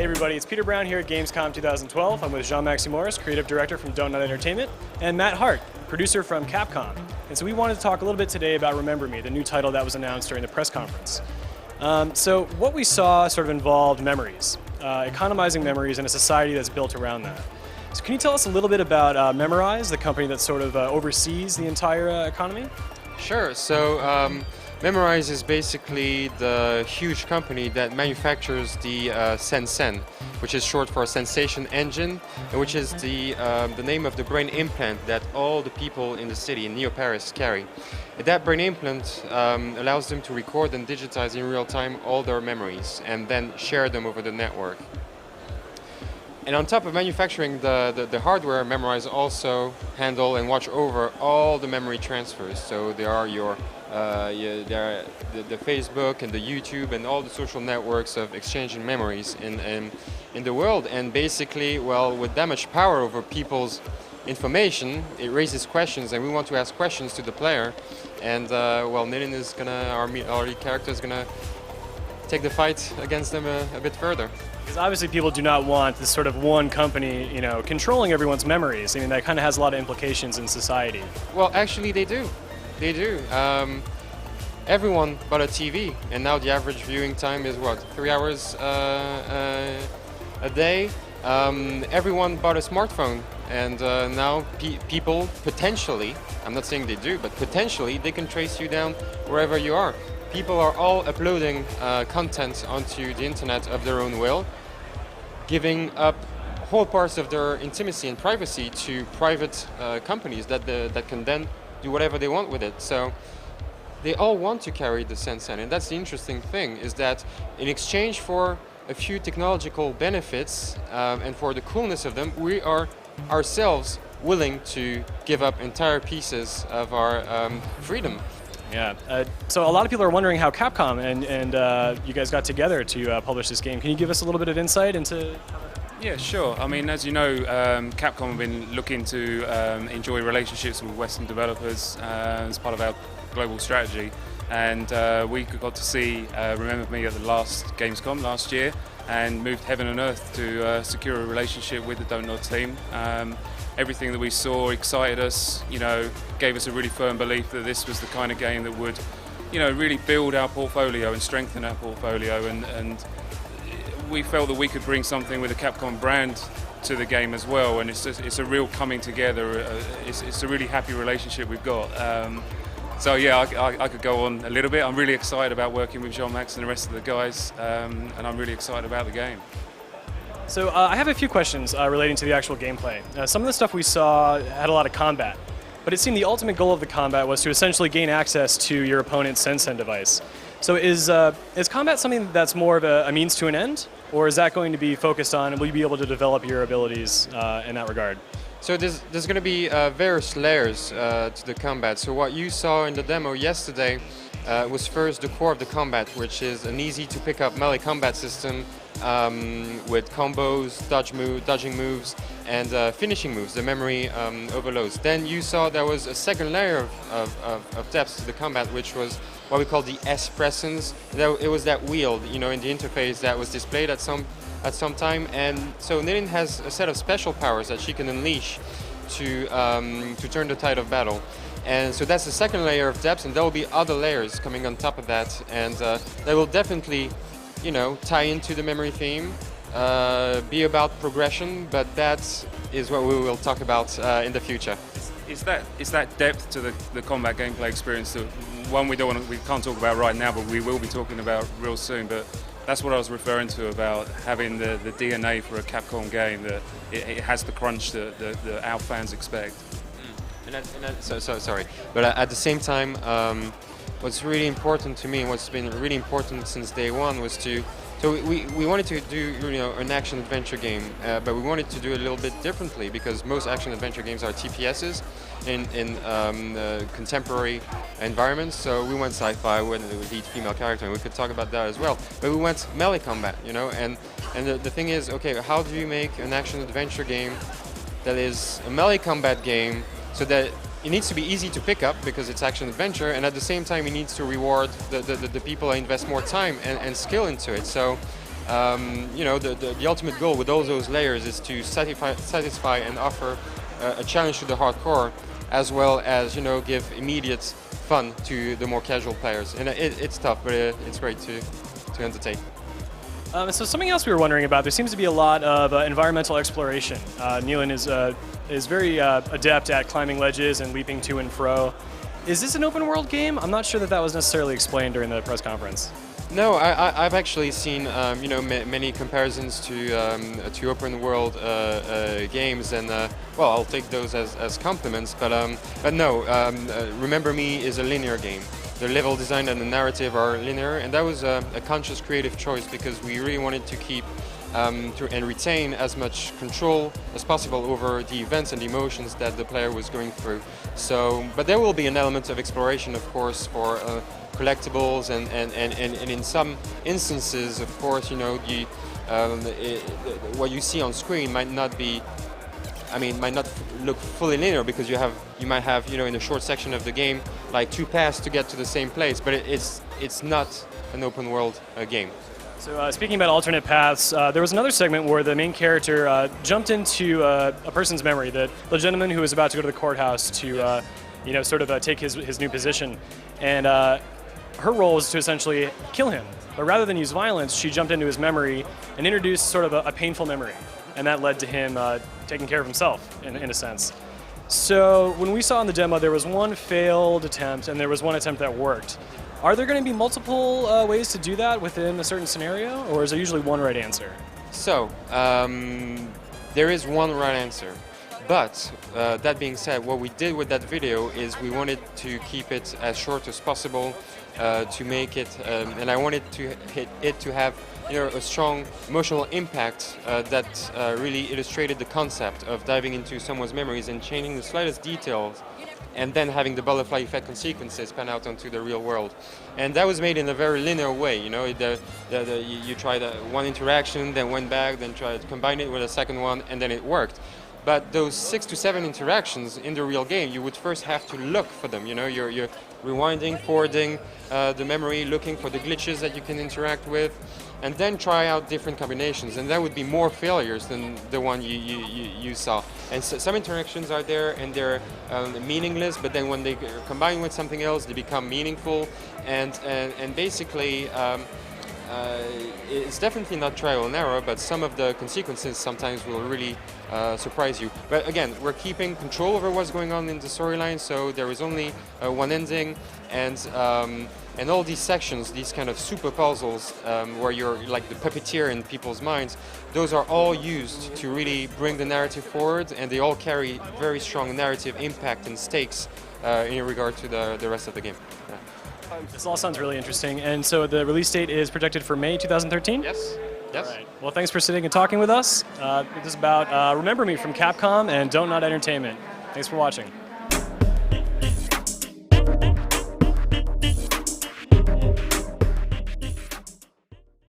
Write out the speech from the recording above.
everybody, it's Peter Brown here at Gamescom 2012. I'm with Jean-Maxime, creative director from Dontnod Entertainment, and Matt Hart, producer from Capcom. And so we wanted to talk a little bit today about Remember Me, the new title that was announced during the press conference. So what we saw sort of involved memories, economizing memories in a society that's built around that. So can you tell us a little bit about Memorize, the company that sort of oversees the entire economy? Sure. So Memorize is basically the huge company that manufactures the Sen, which is short for Sensation Engine, and which is the name of the brain implant that all the people in the city, in Neo-Paris, carry. And that brain implant allows them to record and digitize in real time all their memories and then share them over the network. And on top of manufacturing the hardware, Memorize also handle and watch over all the memory transfers. So there are the Facebook and the YouTube and all the social networks of exchanging memories in the world. And basically, well, with that much power over people's information, it raises questions, and we want to ask questions to the player. And well, Nilin is gonna, our lead character is gonna take the fight against them a bit further. Because obviously people do not want this sort of one company, you know, controlling everyone's memories. I mean, that kind of has a lot of implications in society. Well, actually they do. They do. Everyone bought a TV, and now the average viewing time is what, 3 hours a day? Everyone bought a smartphone, and now people potentially, I'm not saying they do, but potentially they can trace you down wherever you are. People are all uploading content onto the internet of their own will, giving up whole parts of their intimacy and privacy to private companies that can then do whatever they want with it. So they all want to carry the Sen, and that's the interesting thing, is that in exchange for a few technological benefits and for the coolness of them, we are ourselves willing to give up entire pieces of our freedom. Yeah, so a lot of people are wondering how Capcom and you guys got together to publish this game. Can you give us a little bit of insight into? Yeah, sure. I mean, as you know, Capcom have been looking to enjoy relationships with Western developers as part of our global strategy, and we got to see Remember Me at the last Gamescom last year, and moved heaven and earth to secure a relationship with the Dontnod team. Everything that we saw excited us, you know, gave us a really firm belief that this was the kind of game that would, you know, really build our portfolio and strengthen our portfolio, and we felt that we could bring something with the Capcom brand to the game as well, and it's a real coming together. It's a really happy relationship we've got. So yeah, I could go on a little bit. I'm really excited about working with Jean-Max and the rest of the guys, and I'm really excited about the game. So I have a few questions relating to the actual gameplay. Some of the stuff we saw had a lot of combat, but it seemed the ultimate goal of the combat was to essentially gain access to your opponent's Sen device. So is combat something that's more of a means to an end, or is that going to be focused on, and will you be able to develop your abilities in that regard? So there's going to be various layers to the combat. So what you saw in the demo yesterday was first the core of the combat, which is an easy to pick up melee combat system with combos, dodging moves, and finishing moves, the memory overloads. Then you saw there was a second layer of depth to the combat, which was what we call the S-presence. It was that wheel, you know, in the interface that was displayed at some time, and so Nilin has a set of special powers that she can unleash to turn the tide of battle. And so that's the second layer of depth, and there will be other layers coming on top of that, and they will definitely, you know, tie into the memory theme, be about progression, but that is what we will talk about in the future. Is that depth to the combat gameplay experience that one we can't talk about right now, but we will be talking about real soon. But that's what I was referring to about having the DNA for a Capcom game, that it has the crunch that our fans expect. Sorry, but at the same time, what's really important to me, and what's been really important since day one, was so we wanted to do, you know, an action adventure game, but we wanted to do it a little bit differently, because most action adventure games are TPSs in contemporary environments. So we went sci-fi with the lead female character, and we could talk about that as well. But we went melee combat, you know, and the thing is, okay, how do you make an action adventure game that is a melee combat game, so that it needs to be easy to pick up because it's action adventure, and at the same time it needs to reward the people that invest more time and skill into it. So The ultimate goal with all those layers is to satisfy and offer a challenge to the hardcore, as well as give immediate fun to the more casual players. And it's tough, but it's great to entertain. So something else we were wondering about, there seems to be a lot of environmental exploration. Nealon is very adept at climbing ledges and leaping to and fro. Is this an open world game? I'm not sure that was necessarily explained during the press conference. No, I've actually seen many comparisons to open world games, and well, I'll take those as compliments. But no, Remember Me is a linear game. The level design and the narrative are linear, and that was a conscious creative choice because we really wanted to keep and retain as much control as possible over the events and emotions that the player was going through. But there will be an element of exploration, of course, for collectibles, and in some instances, of course, what you see on screen might not look fully linear because you might have in a short section of the game like 2 paths to get to the same place, but it's not an open world game. So speaking about alternate paths, there was another segment where the main character jumped into a person's memory, the gentleman who was about to go to the courthouse to take his new position, and her role was to essentially kill him. But rather than use violence, she jumped into his memory and introduced sort of a painful memory. And that led to him taking care of himself, in a sense. So when we saw in the demo, there was one failed attempt and there was one attempt that worked. Are there going to be multiple ways to do that within a certain scenario, or is there usually one right answer? So, there is one right answer. But that being said, what we did with that video is we wanted to keep it as short as possible to make it, and I wanted to have a strong emotional impact that really illustrated the concept of diving into someone's memories and changing the slightest details, and then having the butterfly effect consequences pan out onto the real world. And that was made in a very linear way. You tried one interaction, then went back, then tried to combine it with a second one, and then it worked. But those 6 to 7 interactions in the real game, you would first have to look for them. You're rewinding, forwarding the memory, looking for the glitches that you can interact with, and then try out different combinations. And that would be more failures than the one you saw. And so some interactions are there and they're meaningless, but then when they combine with something else, they become meaningful. And basically, it's definitely not trial and error, but some of the consequences sometimes will really surprise you. But again, we're keeping control over what's going on in the storyline, so there is only one ending, and all these sections, these kind of super puzzles where you're like the puppeteer in people's minds, those are all used to really bring the narrative forward, and they all carry very strong narrative impact and stakes in regard to the rest of the game. Yeah. This all sounds really interesting. And so the release date is projected for May 2013? Yes. Yes. All right. Well, thanks for sitting and talking with us. This is about Remember Me from Capcom and Dontnod Entertainment. Thanks for watching.